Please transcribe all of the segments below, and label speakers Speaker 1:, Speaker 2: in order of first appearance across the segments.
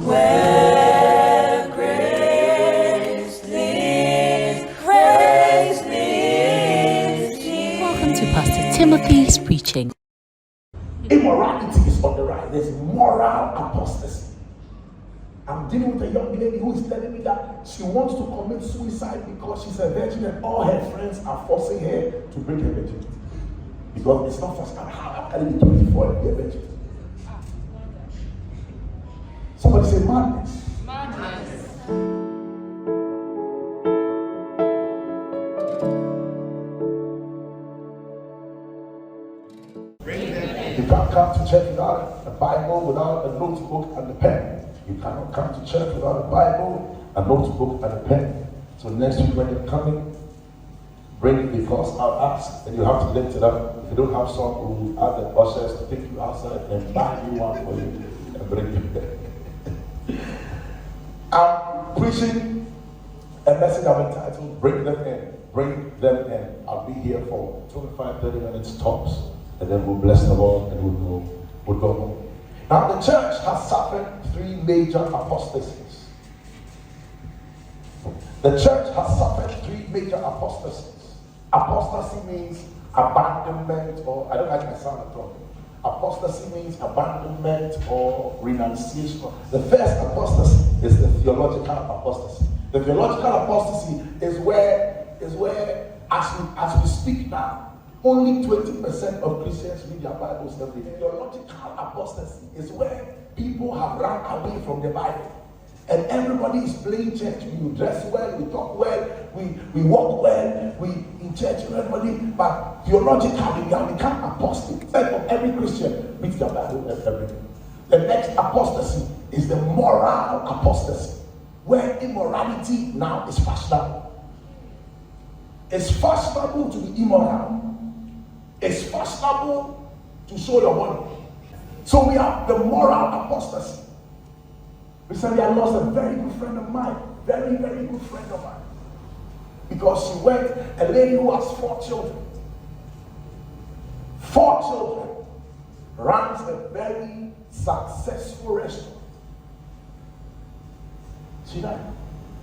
Speaker 1: Where grace leads, grace leads.
Speaker 2: Welcome to Pastor Timothy's preaching.
Speaker 3: Immorality is on the rise. There's moral apostasy. I'm dealing with a young lady who is telling me that she wants to commit suicide because she's a virgin and all her friends are forcing her to break her virginity. Because it's not first time. How can you be 24 and be a virgin? Somebody say madness.
Speaker 1: Madness.
Speaker 3: You can't come to church without a Bible, without a notebook and a pen. You cannot come to church without a Bible, a notebook and a pen. So next week when you're coming, bring the cross I'll ask, and you have to lift it up. If you don't have some, we'll ask the ushers to take you outside and buy you one for you and bring you there. I'm preaching a message I've entitled, Bring Them In. Bring Them In. I'll be here for 25-30 minutes tops, and then we'll bless the Lord and we'll go home. Now the church has suffered three major apostasies. The church has suffered three major apostasies. Apostasy means abandonment, or I don't like my sound at all. Apostasy means abandonment or renunciation. The first apostasy is the theological apostasy. The theological apostasy is where as we speak now, only 20% of Christians read their Bibles every day. Theological apostasy is where people have run away from the Bible. And everybody is playing church. We dress well, we talk well, we walk well, we in church and everybody, but theologically we have become apostate. Instead of every Christian reads their Bible every day. The next apostasy is the moral apostasy, where immorality now is fashionable. It's fashionable to be immoral. It's fashionable to show your body. So we have the moral apostasy. Recently, I lost a very good friend of mine. Very, very good friend of mine. Because she went, a lady who has 4 children. 4 children. Runs a very successful restaurant. She died.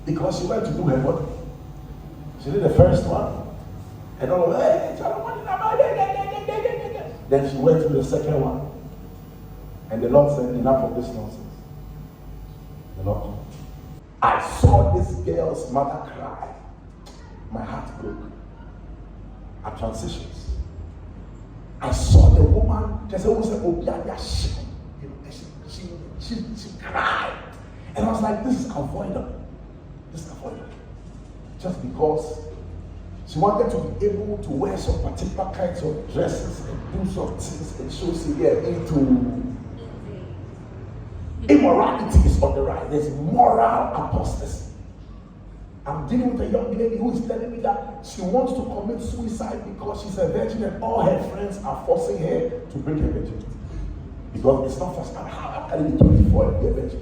Speaker 3: Because she went to do her body. She did the first one. And all of then she went to the second one. And the Lord said, enough of this nonsense. I saw this girl's mother cry. My heart broke. At transitions. I saw the woman, she cried. And I was like, this is avoidable. This is avoidable. Just because she wanted to be able to wear some particular kinds of dresses and do some things and show severe into. Immorality is on the rise. There's moral apostasy. I'm dealing with a young lady who is telling me that she wants to commit suicide because she's a virgin and all her friends are forcing her to break her virginity. Because it's not first time. How can you be 24 and be a virgin?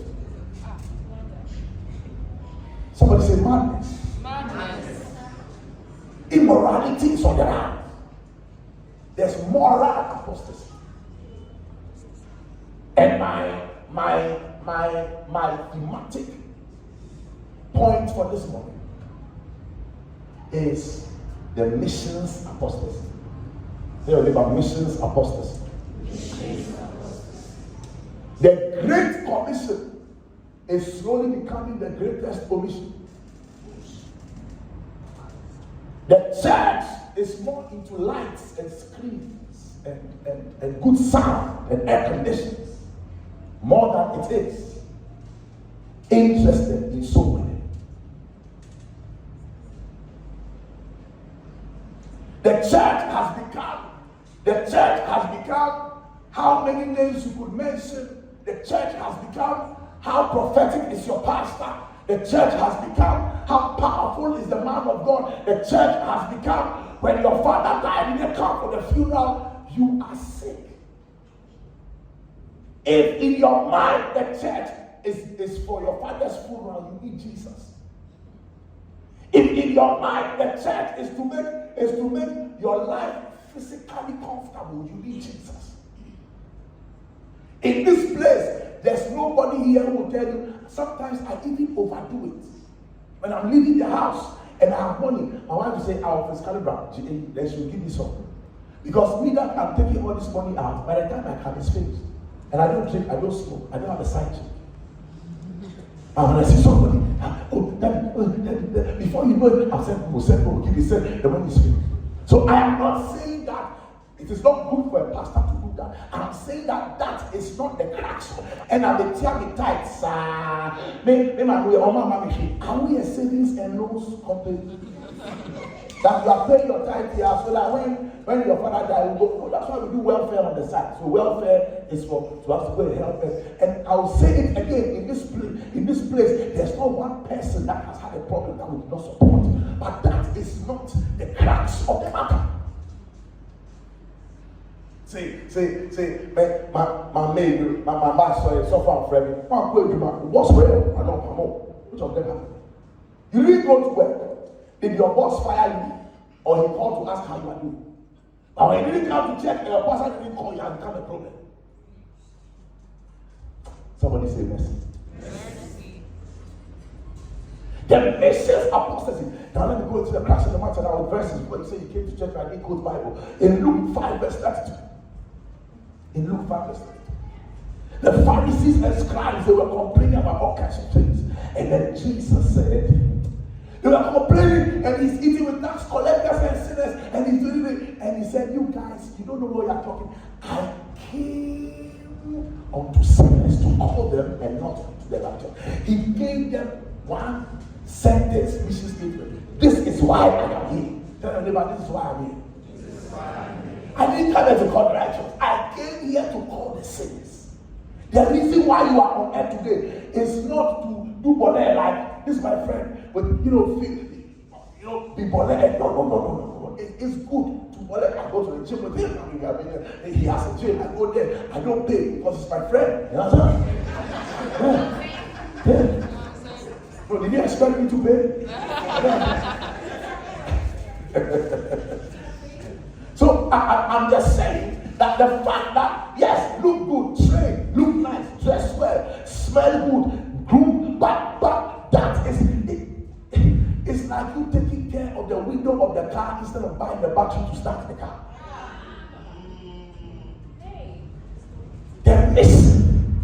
Speaker 3: Somebody say madness.
Speaker 1: Madness.
Speaker 3: Immorality is on the rise. There's moral apostasy. And my thematic point for this morning is the missions apostasy. Say about missions apostasy. The Great Commission is slowly becoming the greatest omission. The church is more into lights and screens and good sound and air conditioning more than it is interested in soul winning. The church has become how many names you could mention. The church has become how prophetic is your pastor. The church has become how powerful is the man of God. The church has become when your father died and you come for the funeral, you are sick. If in your mind the church is for your father's funeral, you need Jesus. If in your mind the church is to make your life physically comfortable, you need Jesus. In this place, there's nobody here who will tell you. Sometimes I even overdo it. When I'm leaving the house and I have money, my wife will say, I'll physically brown. Then she'll give me some. Because me that I'm taking all this money out, by the time I come, it's finished. And I don't drink, I don't smoke, I don't have a side chick. And when I see somebody, before you know it, I'll say, give me, the money is finished. So I am not saying that it is not good for a pastor to do that. I'm saying that that is not the cracks. And I will tell me tight, sir. Are we a savings and loans company? That you are paying your tithe here, so that when your father dies, we go. That's why we do welfare on the side. So welfare is for us to go and help them. And I'll say it again, in this place, there's not one person that has had a problem that we do not support. But that is not the crux of the matter. Say, my maid, my master, so far, friend, what's real? I don't know. Which of them happened? You really go to work. Did your boss fire you? Or he called to ask how you are doing? Or he didn't come to check and your boss didn't call you and become a problem. Somebody say mercy. The message apostasy. Now let me go into the class of the matter now with verses where you say you came to church and I didn't quote Bible. In Luke 5 verse 32. In Luke 5 verse 32. The Pharisees and scribes, they were complaining about all kinds of things. And then Jesus said, they were complaining, and he's eating with tax collectors and sinners, and he's doing it. And he said, you guys, you don't know what you're talking. I came unto sinners to call them and not to the righteous. He gave them one sentence, mission statement. This is why I am here. Tell your neighbor, this is why I'm here. I didn't come here to call the righteous. I came here to call the sinners. The reason why you are on earth today is not to do bonnet like this, my friend, but be bonnet. No. It's good to bonnet. I go to the gym with him. He has a gym. I go there. I don't pay because it's my friend. You understand? Yeah. No, did you expect me to pay? So I'm just saying that the fact that yes, look good, train, look nice, dress well, smell good, groom, but that is it. It's like you taking care of the window of the car instead of buying the battery to start the car. The mission,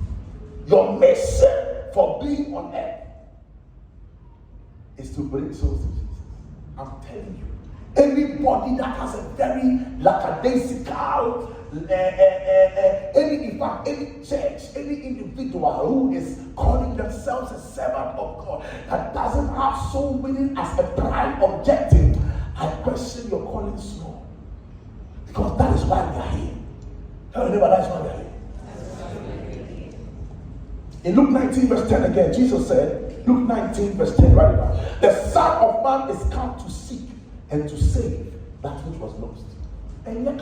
Speaker 3: your mission for being on earth is to bring souls to Jesus. I'm telling you. Anybody that has a very lackadaisical, any church, any individual who is calling themselves a servant of God that doesn't have soul winning as a prime objective, I question your calling small. Because that is why we are here. Tell your neighbor, that is why we are here. In Luke 19 verse 10 again, Jesus said, Luke 19 verse 10, right now, the Son of Man is come to seek and to save that which was lost. And yet,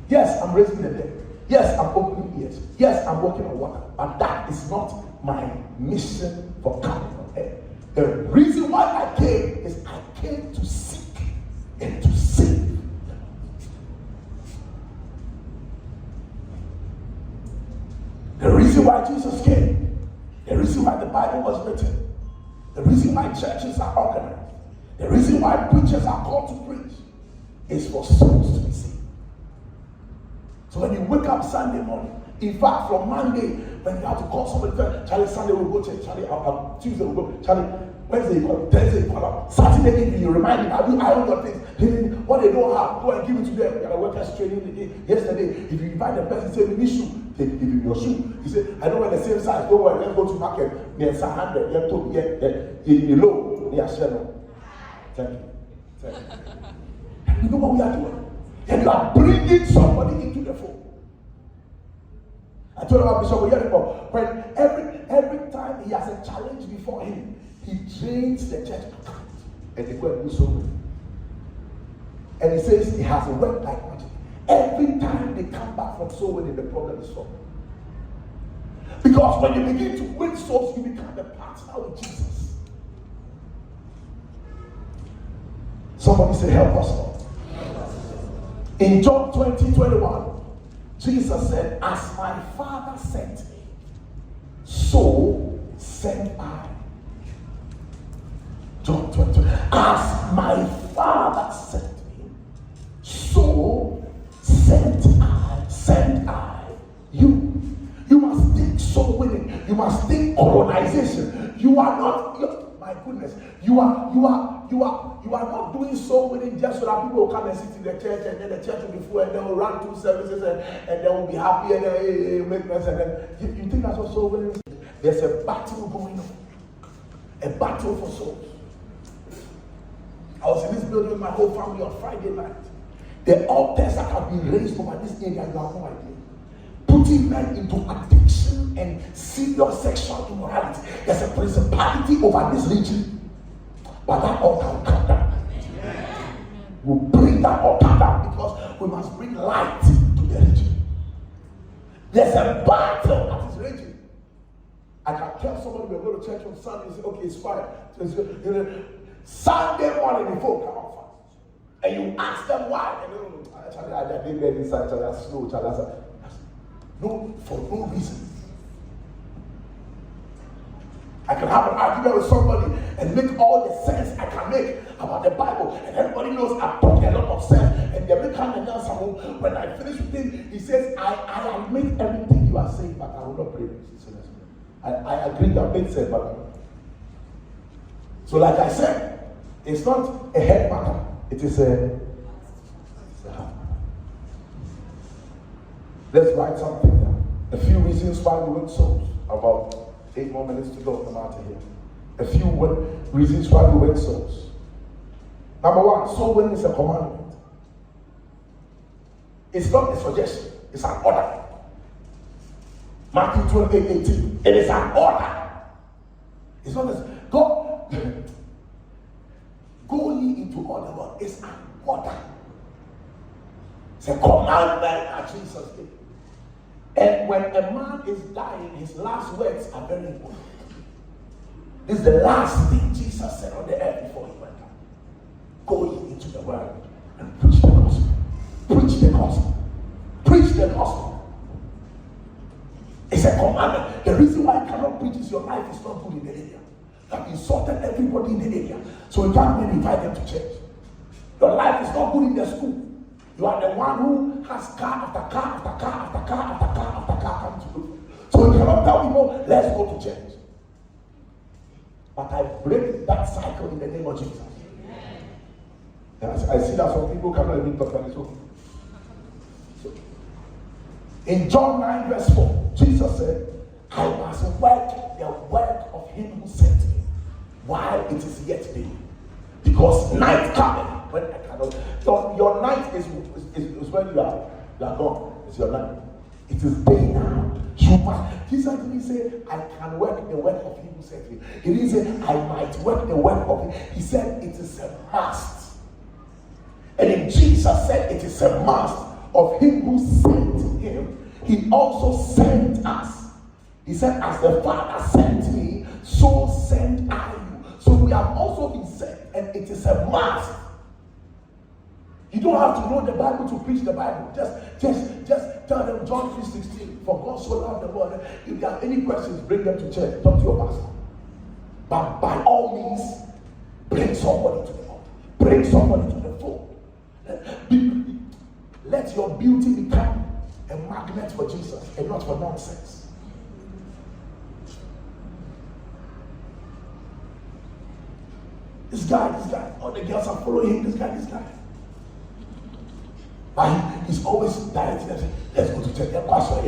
Speaker 3: yes, I'm raising the dead. Yes, I'm opening ears. Yes, I'm walking on water. But that is not my mission for coming on earth. The reason why I came is I came to seek and to save. The reason why Jesus came, the reason why the Bible was written, the reason why churches are organized, the reason why preachers are called to preach is for souls to be saved. So when you wake up Sunday morning, in fact, from Monday, when you have to call somebody, Charlie, Sunday we'll go to Charlie, Tuesday we'll go, Charlie, Wednesday you call, Thursday you call up, Saturday evening you remind me, I own your things. What they don't have, go and give it to them. You got a workers training yesterday. If you invite the person, say, we need shoe, they give you your shoe. You say, I don't wear the same size, don't worry, let's go to market. There's 100, you know, they are sharing. Thank you. You know what we are doing? And you are bringing somebody into the fold. I told about Bishop Oyeribo, when every time he has a challenge before him, he drains the church account and they go and do so many. And he says he has a work like magic. Every time they come back from soul winning, the problem is solved. Because when you begin to win souls, you become a partner with Jesus. Somebody say, help us, Lord. In John 20:21, Jesus said, as my Father sent me, so sent I. John 20, as my Father sent me, so sent I you. You must think soul winning. You must think colonization. You are not, my goodness, you are not doing soul winning just so that people will come and sit in the church, and then the church will be full, and they will run 2 services, and they will be happy, and then make mess, and then you think that's what soul winning is? There's a battle going on, a battle for souls. I was in this building with my whole family on Friday night. The altars that have been raised over this area, you have no idea. Putting men into addiction and serious sexual immorality. There's a principality over this region. But that altar will come down. We'll bring that altar down because we must bring light to the region. There's a battle that is raging. I can tell somebody we're going to church on Sunday and say, okay, it's fine. Sunday morning before come out fast. And you ask them why. And they didn't get inside, slow, no, for no reason. I can have an argument with somebody and make all the sense I can make about the Bible, and everybody knows I talk a lot of sense. And the American announcer, when I finish with him, he says, I admit everything you are saying, but I will not pray. I agree that makes sense, but so like I said, it's not a head matter, it is a heart. Let's write something down. A few reasons why we win souls. About 8 more minutes to go. I'm out of here. A few reasons why we win souls. Number 1, soul winning is a commandment. It's not a suggestion. It's an order. Matthew 28:18. It is an order. It's not a go ye into all the world. It's an order. It's a commandment that Jesus did. And when a man is dying, his last words are very important. This is the last thing Jesus said on the earth before he went out. Go ye into the world and preach the gospel. Preach the gospel. Preach the gospel. It's a commandment. The reason why you cannot preach is your life is not good in the area. You have insulted everybody in the area. So you can't even invite them to church. Your life is not good in the school. You are the one who has car after car after car after car after car after car coming to you. So you cannot tell people, let's go to church. But I break that cycle in the name of Jesus. And I see that some people cannot even talk about it. So, in John 9:4, Jesus said, I must work the work of him who sent me while it is yet day. Because night coming when I cannot. Your night is when you are gone. It's your night. It is day now. You must. Jesus didn't say, I can work the work of him who sent me. He didn't say, I might work the work of him. He said, it is a must. And if Jesus said it is a must of him who sent him, he also sent us. He said, as the Father sent me, so sent I you. So we have also been sent, and it is a must. You don't have to know the Bible to preach the Bible. Just tell them John 3:16. For God so loved the world. If there are any questions, bring them to church. Talk to your pastor. But by all means, bring somebody to the altar. Bring somebody to the fold. Let your beauty become a magnet for Jesus and not for nonsense. This guy, all the girls are following him. This guy. But he's always directing them, let's go to church. Your pastor.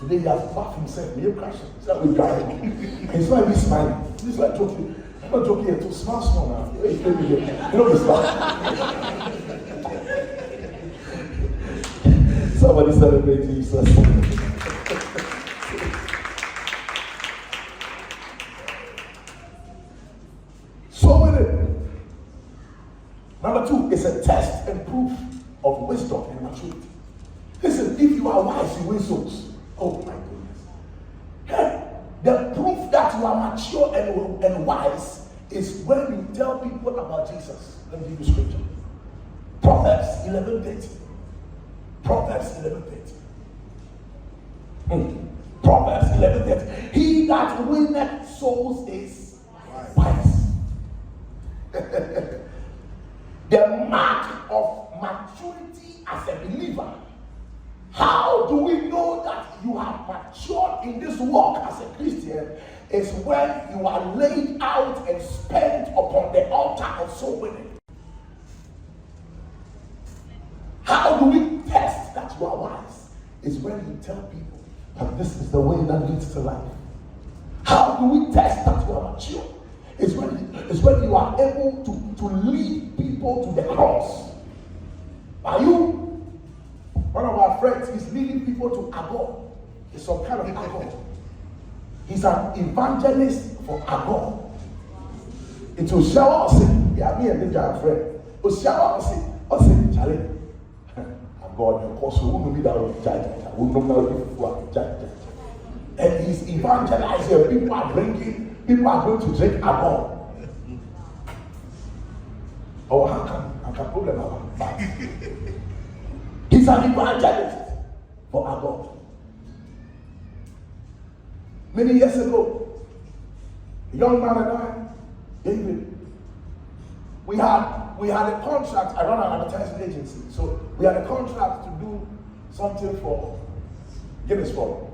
Speaker 3: Today he has backed himself. He crashed. He's not with driving. He's not even smiling. He's like joking. I'm not joking here. Small now. You know this stuff. Somebody celebrate Jesus. Number 2 is a test and proof of wisdom and maturity. Listen, if you are wise, you win souls. Oh my goodness. Hey, the proof that you are mature and wise is when you tell people about Jesus. Let me give you scripture. Proverbs 11:30. Proverbs 11:30. Proverbs 11:30. He that winneth souls is wise. The mark of maturity as a believer. How do we know that you have matured in this walk as a Christian? Is when you are laid out and spent upon the altar of soul winning. How do we test that you are wise? Is when you tell people that this is the way that leads to life. How do we test that you are mature? It's when you are able to lead people to the cross. Are you? One of our friends is leading people to Accra. It's some kind of Accra. He's an evangelist for Accra. It will shower us. Yeah, me and the friend. It will shower us. Charlie. God, of course, we won't be that of judge. We don't know if we are judge. And he's evangelizing. People are drinking. People are going to drink alcohol. Oh, how can problem about that? He's an evangelist for our God. Many years ago, a young man and I, David, we had a contract. I run an advertising agency, so we had a contract to do something for Guinness Forum,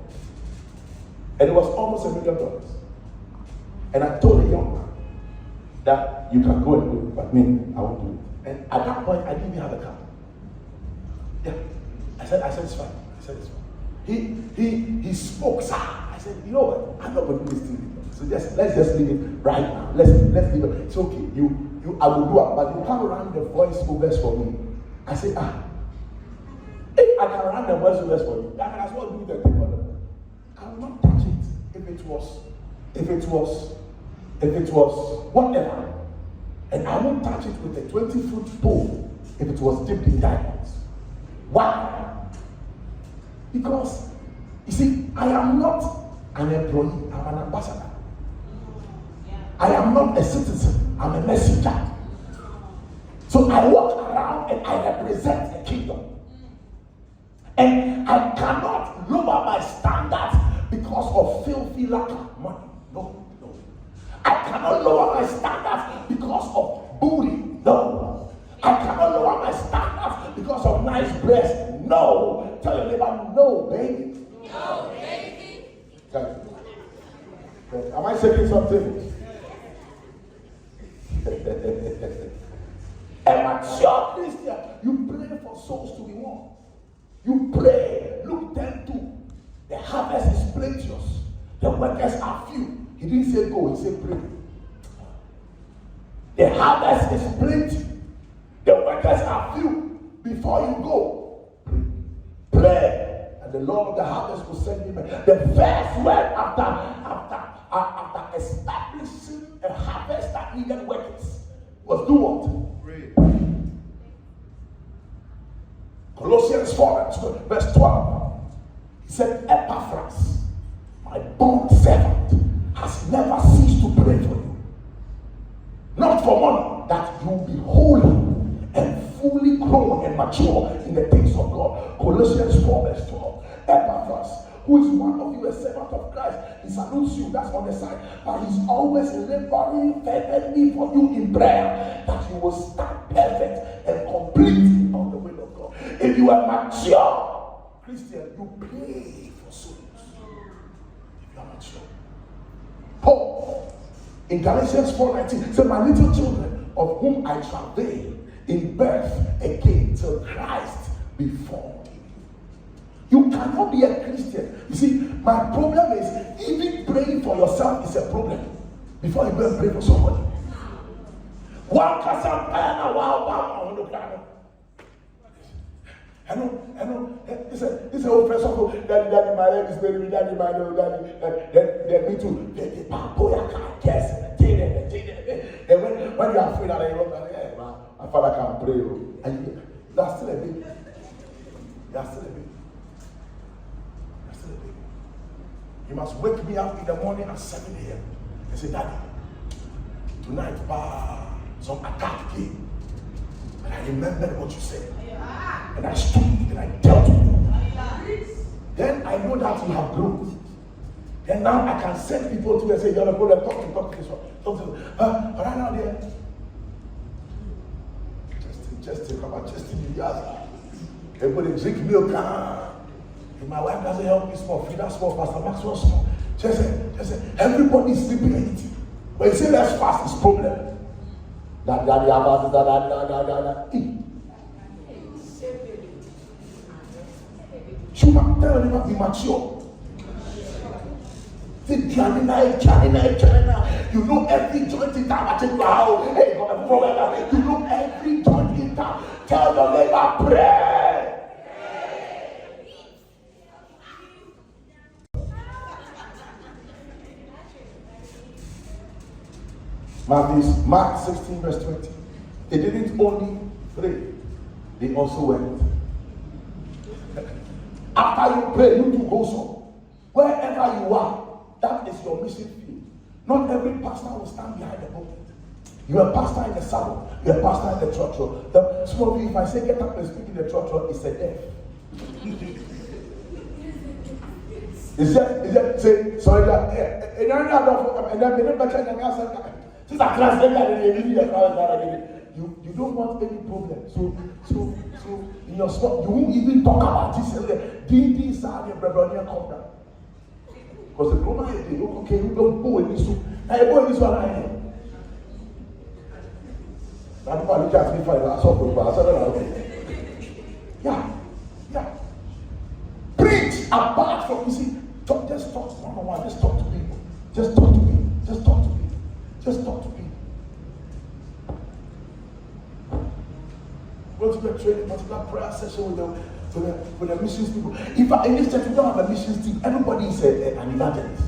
Speaker 3: and it was almost $1 million. And I told the young man that you can go and do it, but me, I won't do it. And at that point, I didn't even have a car. Yeah, I said it's fine. I said it's fine. He spoke, sir. I said, you know what? I'm not going to do this thing. So let's just leave it right now. Let's leave it. It's okay. I will do it, but you can't run the voice overs for me. I said, if I can run the voice overs for you, I can as well do the thing for them. I will not touch it if it was whatever. And I won't touch it with a 20-foot pole if it was dipped in diamonds. Why? Because, you see, I am not an employee, I'm an ambassador. I am not a citizen, I'm a messenger. So I walk around and I represent the kingdom. And I cannot lower my standards because of filthy lack of money. No. I cannot lower my standards because of bullying. No. I cannot lower my standards because of nice breasts. No. Tell your neighbor, no, baby.
Speaker 1: No, baby.
Speaker 3: Okay. Am I saying something? A mature Christian, you pray for souls to be won. You pray. Luke 10:2. The harvest is plenteous. The workers are few. He didn't say go, he said pray. The harvest is plenty. The workers are few. Before you go, pray. And the Lord of the harvest will send you back. The first word after establishing a harvest that needed workers was do what? Pray. Colossians 4 verse 12. He said, Epaphras, my bond servant, has never ceased to pray for you. Not for money, that you will be holy and fully grown and mature in the things of God. Colossians 4 verse 12. Epaphras, who is one of you, a servant of Christ, he salutes you, that's on the side, but he's always laboring fervently for you in prayer, that you will stand perfect and complete on the will of God. If you are mature Christian, you pray for souls. If you are mature. Paul, in Galatians 4:19, said, my little children, of whom I travail in birth again till Christ be formed. You cannot be a Christian. You see, my problem is even praying for yourself is a problem before you go and pray for somebody. One person, I know. It's an old person who, daddy, my name is baby, daddy, my name, daddy, me too. And when you are afraid that you're like, my father can pray, and that's still a baby. That's still a baby. You must wake me up in the morning at 7 a.m. and say, Daddy, Tonight, some attack came. And I remembered what you said. And I stood and I dealt with it. Then I know that you have grown. Then now I can send people to you and say, you're a brother, talk to this one. Talk to this one. Right now there. Just think about just in the yard. Everybody drink milk. If my wife doesn't help me small, feed us small, Pastor Maxwell small. Just say, everybody is sleeping and eating. When you say let's fast, it's problem. Tell them not be mature. You know every joint in town. You know every joint in town. Tell your neighbor, pray. Mark 16 verse 20. They didn't only pray, they also went. After you pray, you do go so. Wherever you are, that is your mission field. Not every pastor will stand behind the pulpit. You're a pastor in the salon, you're a pastor in the church. Some of you, if I say get up and speak in the church, it's a death. Is that say sorry that and then you don't want any problem. So in your spot, you won't even talk about this. These are the Brabanian come down. Because the Roman is okay, you don't go in this one. I go in this one. Yeah. Preach apart from, you see, just talk one-on-one, just talk to people. Just talk to people. Go to the training, particular prayer session with the missions people. If in this church we don't have a missions team, everybody is an evangelist.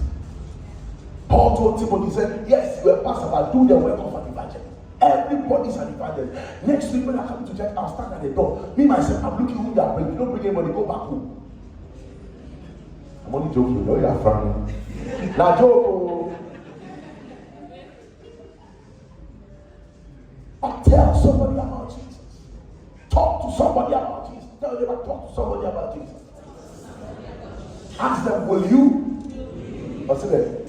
Speaker 3: Paul told Timothy, he said, yes, you are a pastor, but do the work of an evangelist. Everybody is an evangelist. Next week when I come to church, I'll stand at the door. Me, myself, I'm looking who you are bringing. Don't bring anybody, go back home. I'm only joking, you know you are frowning. Now, joke. But tell somebody about Jesus. Talk to somebody about Jesus. Tell them, talk to somebody about Jesus. Ask them, will you? What's it?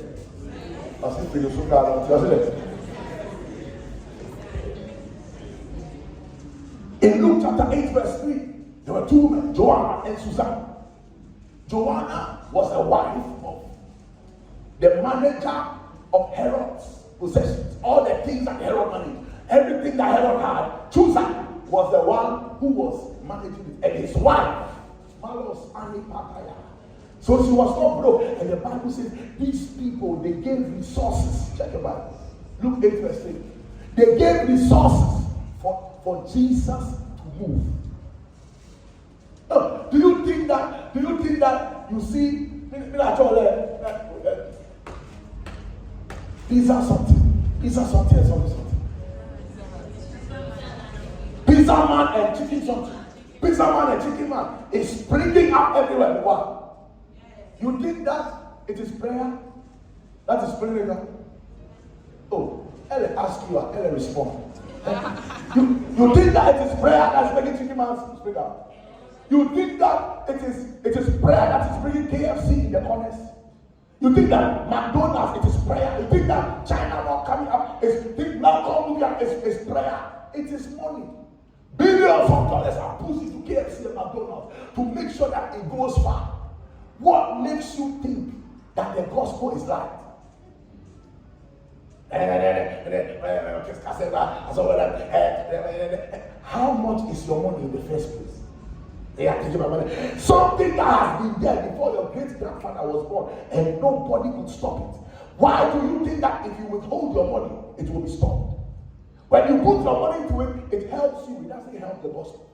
Speaker 3: In Luke chapter 8 verse 3, there were two women, Joanna and Susanna. Joanna was the wife of the manager of Herod's possessions, all the things that Herod managed, everything that Herod had. Susanna was the one who was managing it, and his wife, Malos Ani Pataya. So she was not broke, and the Bible says these people, they gave resources. Check your Bible. Luke 8 verse 3. They gave resources for Jesus to move. Do you think that you see pizza something. Pizza man and chicken something. Pizza man and chicken man is springing up everywhere. Wow. You think that it is prayer? That is springing up. Oh, Ellen ask you, Ellen respond. You think that it is prayer that's making chicken man spring up? You think that it is prayer that is bringing KFC in the corners? You think that McDonald's, it is prayer? You think that China not coming up, is prayer? It is money. Billions of dollars are pushed into KFC and McDonald's to make sure that it goes far. What makes you think that the gospel is right? How much is your money in the first place? They are taking my money. Something that has been there before your great grandfather was born, and nobody could stop it. Why do you think that if you withhold your money, it will be stopped? When you put your money into it, it helps you. It doesn't help the gospel.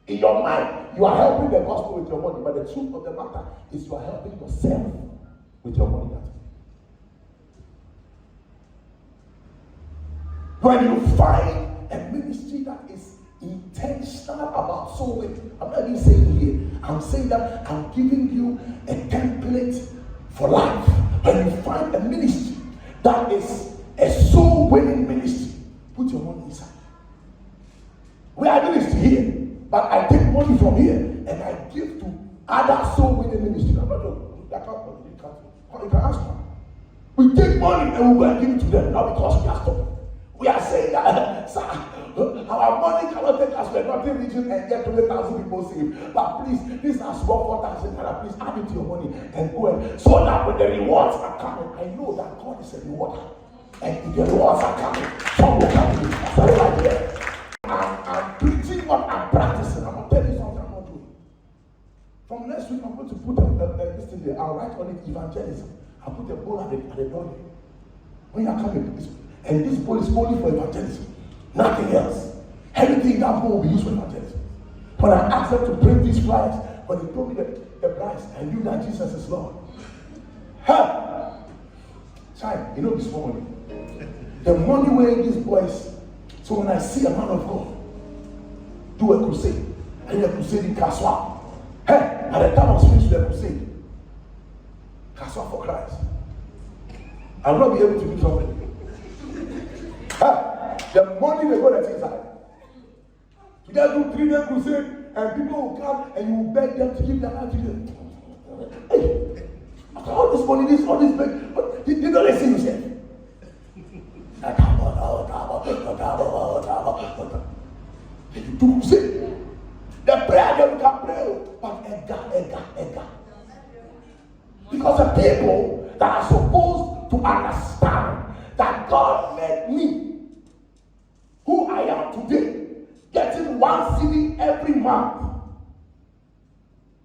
Speaker 3: In your mind, you are helping the gospel with your money, but the truth of the matter is you are helping yourself with your money. When you find a ministry that is intentional about soul winning, I'm not even saying here, I'm saying that I'm giving you a template for life. When you find a ministry that is a soul winning ministry. Put your money inside. We are ministry here, but I take money from here and I give to other soul winning ministry. I'm not doing that. You can ask me. We take money and we go and give it to them, not because we are stopping. We are saying that, sir, our money cannot take us. We are not reaching and get 20,000 people saved. But please, this is small 4,000. Please add it to your money and go and so that when the rewards are coming, I know that God is a rewarder. And if the rewards are coming, some will come to me. So right here, I'm preaching what I'm practicing. I'm going to tell you something I'm not doing. From next week, I'm going to put this thing there. I'll write on it evangelism. I'll put a bowl at the door. When you're coming, and this bowl is only for evangelism. Nothing else. Everything in that bowl will be used for evangelism. When I asked them to print these flyers, when they told me the price, I knew that Jesus is Lord. Ha! Child, you know this morning. The money where these boys, so when I see a man of God do a crusade, I did a crusade in Kaswa. Hey, at the time I was finished with the crusade, Kaswa for Christ, I will not be able to do something. The money they got at inside. You just do 3-day crusade and people will come and you will beg them to give their life to you. Hey, after all this money, all this beg, you don't listen yourself. You do crusade. The prayer that we can pray, but Edgar. Because the people that are supposed to understand that God made me who I am today, getting 1 cedi every month,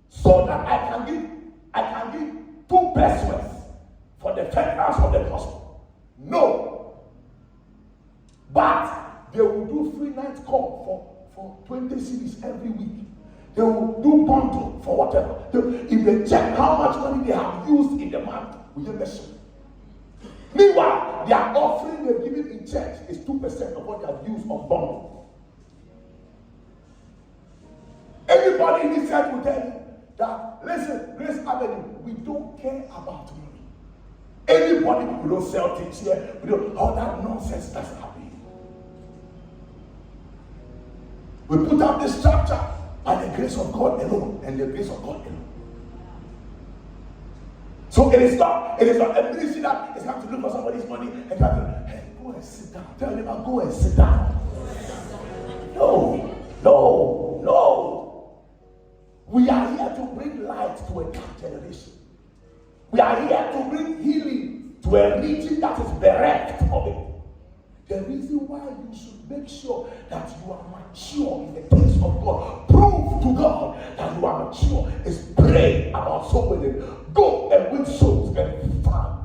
Speaker 3: so that I can give 2 pesos for the furtherance of the gospel. No, but they will do free night call for 20 cedis every week. They will do bundle for whatever. If they check how much money they have used in the month, we get the. Meanwhile, their offering they're giving in church is 2% of what they have used on bond. Everybody in this church will tell you that, listen, Grace Avenue, we don't care about money. Anybody, we don't sell things here, we don't, all that nonsense doesn't happen. We put up this chapter by the grace of God alone and the grace of God alone. So it is not a ministry that is going to look for somebody's money and try to, hey, go and sit down. Tell them, go and sit down. No. We are here to bring light to a dark generation. We are here to bring healing to a region that is bereft of it. The reason why you should make sure that you are mature in the things of God, prove to God that you are mature, is pray about soul winning. Go and win souls and find.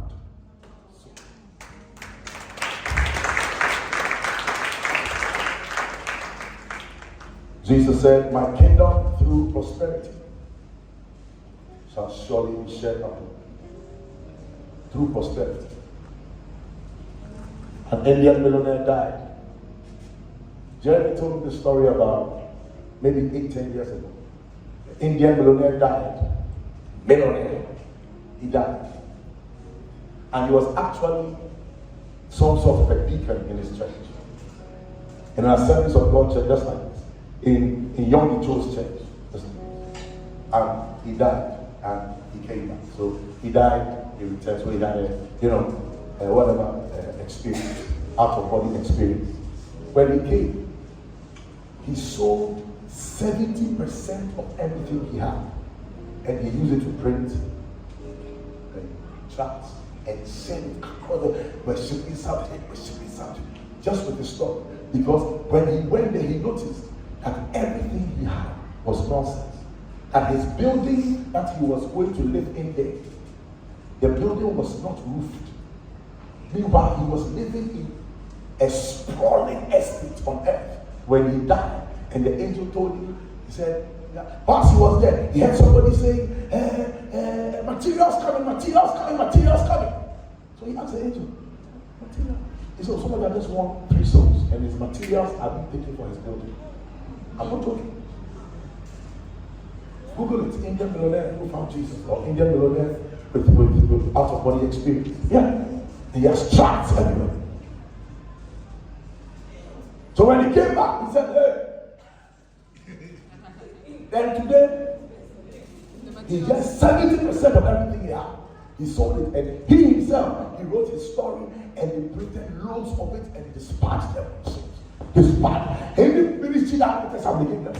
Speaker 3: Jesus said, my kingdom through prosperity shall surely be shared out. Through prosperity. An Indian millionaire died. Jeremy told me the story about maybe 8-10 years ago. The Indian millionaire died. Millionaire. He died. And he was actually some sort of a deacon in his church. In an Assemblies of God church, just like this. In Young Cho's church. And he died. And he came back. So he died, he returned. So he had experience, out of body experience. When he came, he sold 70% of everything he had, and he used it to print tracts and sell it across. We're shipping something, just with the stock. Because when he went there, he noticed that everything he had was nonsense. That his building that he was going to live in there, the building was not roofed. Meanwhile, he was living in a sprawling estate on earth. When he died, and the angel told him, he said, whilst he was there, he heard somebody saying, materials coming. So he asked the angel, material? He said, somebody just won 3 souls, and his materials are being taken for his building. I'm not talking. Google it, Indian millionaire who found Jesus, or Indian millionaire with out of body experience. Yeah. He has tracts everywhere. So when he came back, he said, hey. Then today, he just 70% of everything he had. He sold it, and he himself, he wrote his story, and he printed loads of it, and he dispatched them. Dispatched. He didn't finish it out because I'm making them.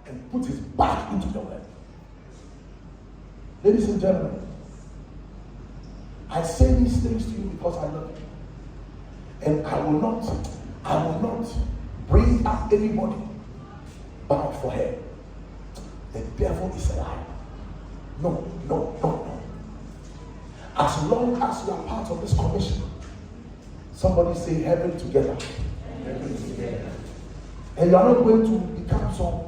Speaker 3: And put his back into the world. Ladies and gentlemen, I say these things to you because I love you. And I will not bring up anybody bound for hell. The devil is a liar. No. As long as you are part of this commission, somebody say heaven together. Heaven together. And you are not going to become some.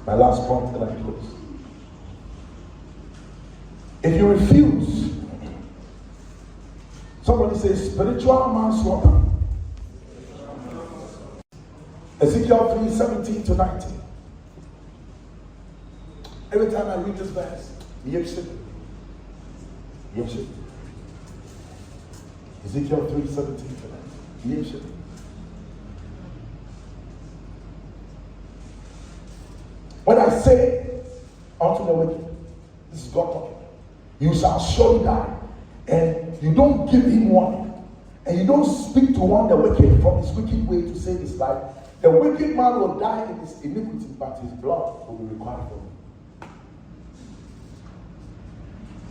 Speaker 3: My last point, and I close. If you refuse, somebody says spiritual manslaughter. Ezekiel 3:17 to 19. Every time I read this verse, Ezekiel 3:17 to 19. When I say unto the wicked, this is God talking, you shall surely die, and you don't give him warning, and you don't speak to warn the wicked from his wicked way to save his life, the wicked man will die in his iniquity, but his blood will be required for him.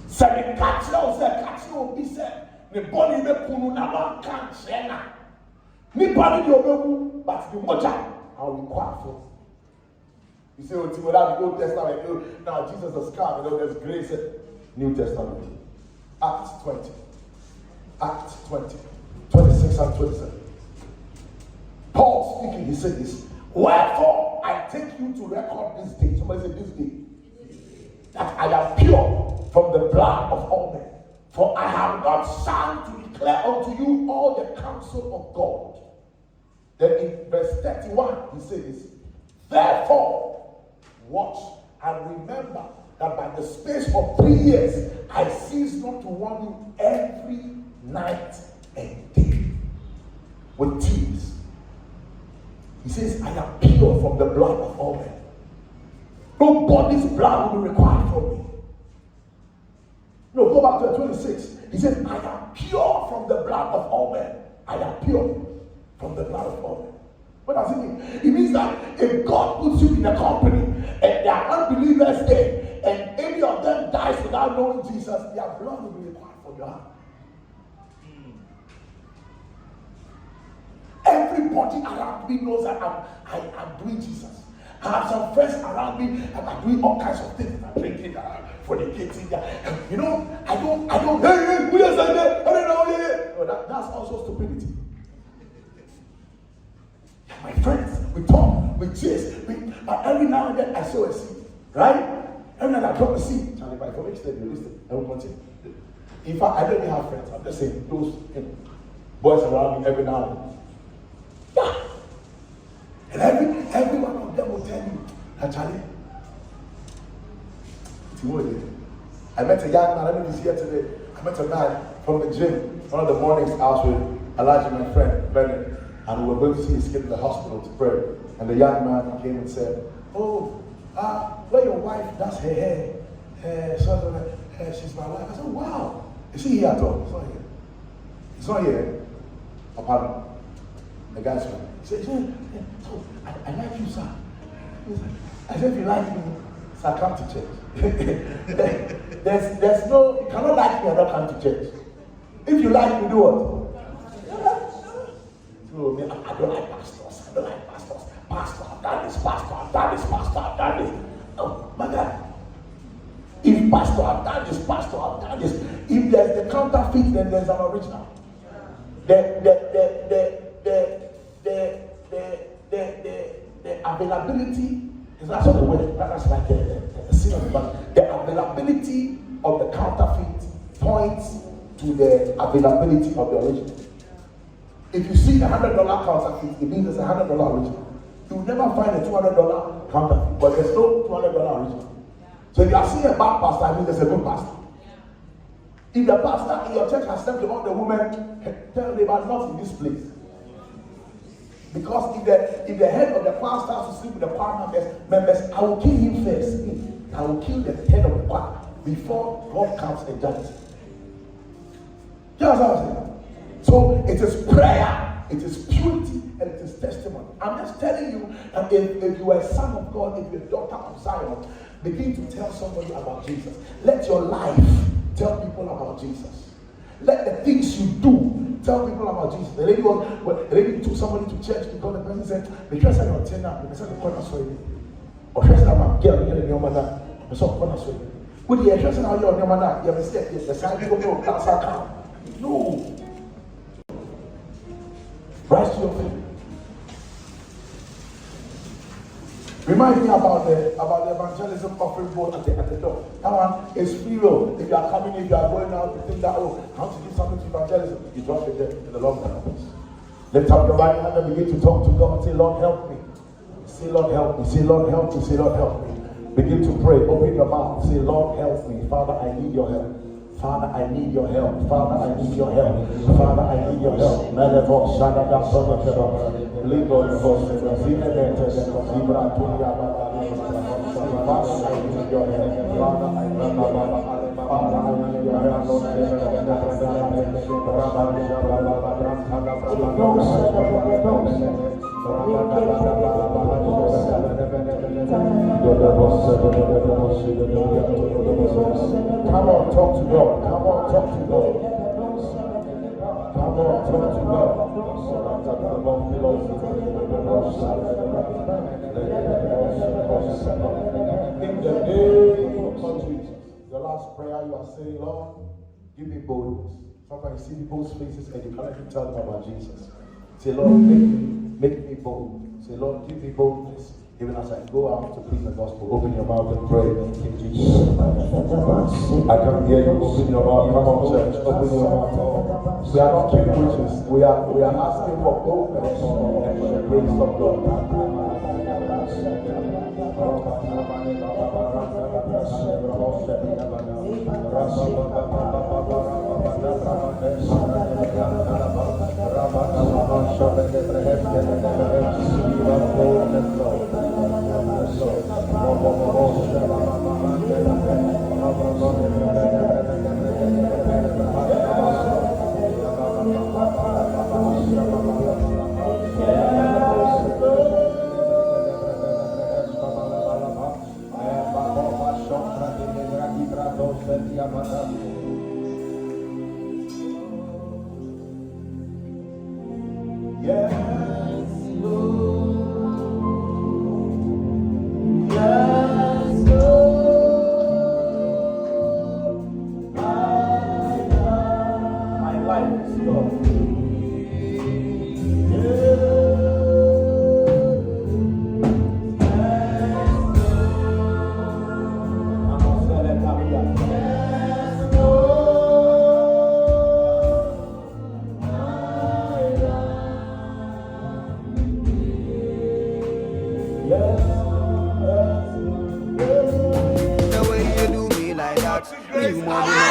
Speaker 3: Seven catch will be said, the body may punu na one can't share. Nipani di obewu, but the moja are required for him. You say, oh, Timothy, the Old Testament, now Jesus has come, there's grace. New Testament. Acts 20. Acts 20. 26 and 27. Paul speaking, he said this. Wherefore, I take you to record this day. Somebody said this day. That I am pure from the blood of all men. For I have not shunned to declare unto you all the counsel of God. Then in verse 31, he says this. Therefore, watch and remember that by the space of 3 years, I cease not to warn you every night and day with tears. He says, I am pure from the blood of all men. Nobody's blood will be required from me. No, go back to 26. He says, I am pure from the blood of all men. I am pure from the blood of all men. What does it mean? It means that if God puts you in a company and there are unbelievers there and any of them dies without knowing Jesus, their blood will be required for your hand. Everybody around me knows that I'm doing Jesus. I have some friends around me and I'm doing all kinds of things. I'm drinking, fornicating. You know, I don't, hey, who is that? I don't know, yeah. No, that's also stupidity. My friends, we talk, we chase, but every now and then I sow a seed, right? Every now and then I drop a seed. Charlie, if I come each day, you listen, I will continue. In fact, I don't even have friends. I'm just saying, those boys around me every now and then. Yeah. And every one of them will tell you, Charlie, I met a young man, I don't know if he's here today. I met a man from the gym. One of the mornings I was with Elijah, my friend, Bennett. And we were going to see his kid in the hospital to pray. And the young man came and said, oh, where your wife does her hair, she's my wife. I said, wow. Is she here at all? He's not here. He's not here. Apart. The guy's friend. He said, yeah. So, I like you, sir. I said, if you like me, sir, come to church. there's no, you cannot like me and not come to church. If you like me, do what? No, I don't like pastors. Pastor, I've done this. Pastor, I've done this. Oh, my God. If pastor, I've done this. If there's the counterfeit, then there's an original. The availability is not the word. That's like a sin, but the availability of the counterfeit points to the availability of the original. If you see a $100 counterfeit, it means there's a $100 original. You will never find a $200 counterfeit, but there's no $200 original. So if you are seeing a bad pastor, I mean there's a good pastor. If the pastor in your church has slept with all the women, tell them I'm not in this place. Because if the head of the choir starts to sleep with the choir members, I will kill him first. I will kill the head of the choir before God comes and judges. You know what I'm saying? So it is prayer, it is purity, and it is testimony. I'm just telling you, and if you are a son of God, if you're a daughter of Zion, begin to tell somebody about Jesus. Let your life tell people about Jesus. Let the things you do tell people about Jesus. The lady took somebody to church because the person said, because I don't turn up, because I don't corner swing. Or first I'm a girl here in your mother, I saw corner swing. Would you just now your mother? You have a step, the side of your class account. No. Rise to your feet. Remind me about the evangelism offering board at the door. That one is free will. If you are coming, if you are going out, you think that, oh, I want to do something to evangelism. You drop it there in the long term. Lift up your right hand and begin to talk to God. Say, Lord, help me. Say, Lord, help me. Say, Lord, help me. Say, Lord, help me. Begin to pray. Open your mouth. Say, Lord, help me. Father, I need your help. Father, I need your help. Father, I need your help. Father, I need your help. Come on, talk to God. Come on, talk to God. Come on, talk to God. In the name of Jesus. Your last prayer, you are saying, Lord, give me boldness. Sometimes you see people's faces and you cannot even tell them about Jesus. Say, Lord, make me bold. Say, Lord, give me boldness. Even as I go out to preach the gospel, open your mouth and pray. In Jesus. I can hear you. Open your mouth. Come on, church. Open your mouth. We are not king preachers. We are asking for boldness and the grace of God.
Speaker 4: The way you do me like that, you more than